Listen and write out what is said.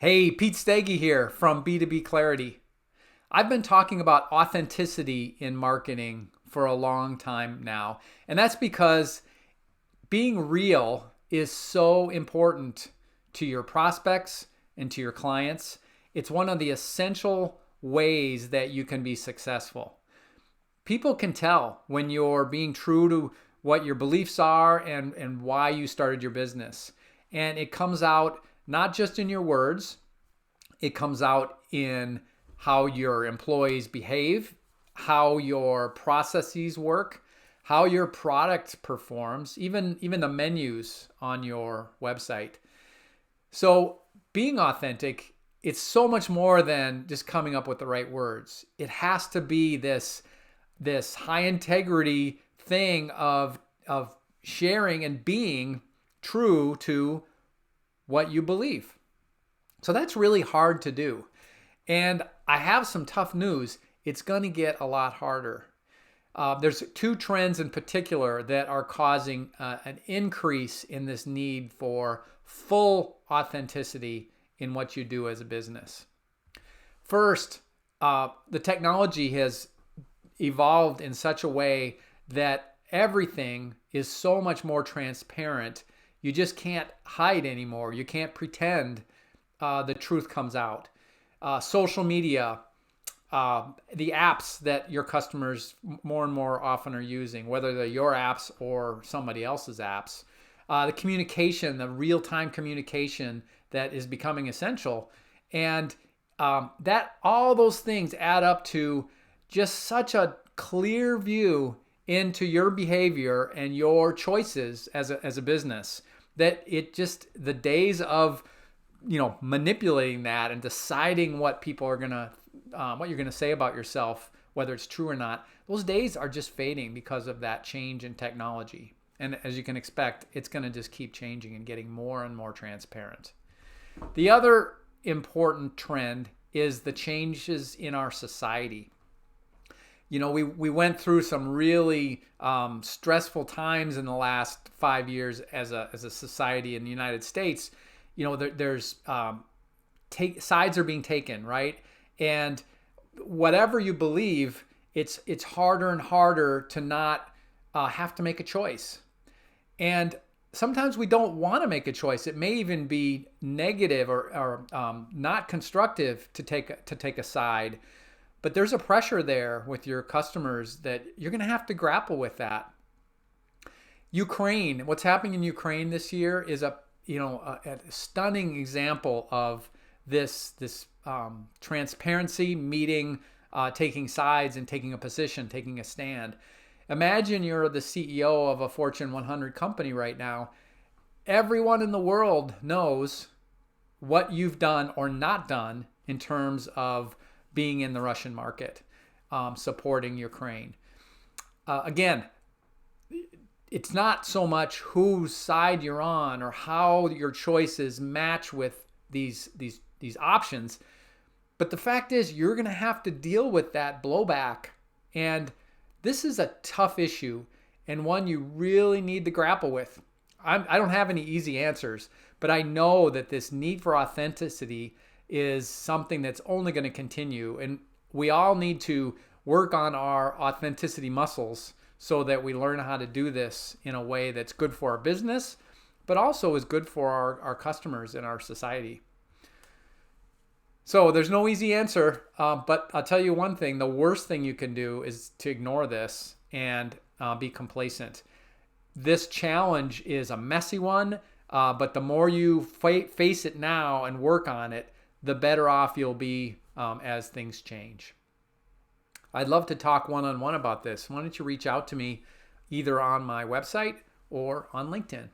Hey, Pete Stege here from B2B Clarity. I've been talking about authenticity in marketing for a long time now, and that's because being real is so important to your prospects and to your clients. It's one of the essential ways that you can be successful. People can tell when you're being true to what your beliefs are and why you started your business. And it comes out not just in your words, it comes out in how your employees behave, how your processes work, how your product performs, even the menus on your website. So being authentic, it's so much more than just coming up with the right words. It has to be this high integrity thing of sharing and being true to what you believe. So that's really hard to do. And I have some tough news. It's going to get a lot harder. There's two trends in particular that are causing an increase in this need for full authenticity in what you do as a business. First, the technology has evolved in such a way that everything is so much more transparent. You just can't hide anymore. You can't pretend the truth comes out. Social media, the apps that your customers more and more often are using, whether they're your apps or somebody else's apps, the communication, the real-time communication that is becoming essential, and that all those things add up to just such a clear view into your behavior and your choices as a business that it just the days of manipulating that and deciding what people are gonna what you're gonna say about yourself, whether it's true or not, those days are just fading because of that change in technology. And as you can expect, it's gonna just keep changing and getting more and more transparent. The other important trend is the changes in our society. We went through some really stressful times in the last 5 years as a society in the United States. There's sides are being taken, right? And whatever you believe, it's harder and harder to not have to make a choice. And sometimes we don't want to make a choice. It may even be negative or not constructive to take a side. But there's a pressure there with your customers that you're going to have to grapple with that. Ukraine, what's happening in Ukraine this year is a stunning example of this transparency meeting, taking sides and taking a position, taking a stand. Imagine you're the CEO of a Fortune 100 company right now. Everyone in the world knows what you've done or not done in terms of being in the Russian market, supporting Ukraine. Again, it's not so much whose side you're on or how your choices match with these options, but the fact is you're going to have to deal with that blowback. And this is a tough issue and one you really need to grapple with. I don't have any easy answers, but I know that this need for authenticity is something that's only going to continue. And we all need to work on our authenticity muscles so that we learn how to do this in a way that's good for our business, but also is good for our customers and our society. So there's no easy answer, but I'll tell you one thing. The worst thing you can do is to ignore this and be complacent. This challenge is a messy one, but the more you face it now and work on it, the better off you'll be as things change. I'd love to talk one-on-one about this. Why don't you reach out to me either on my website or on LinkedIn?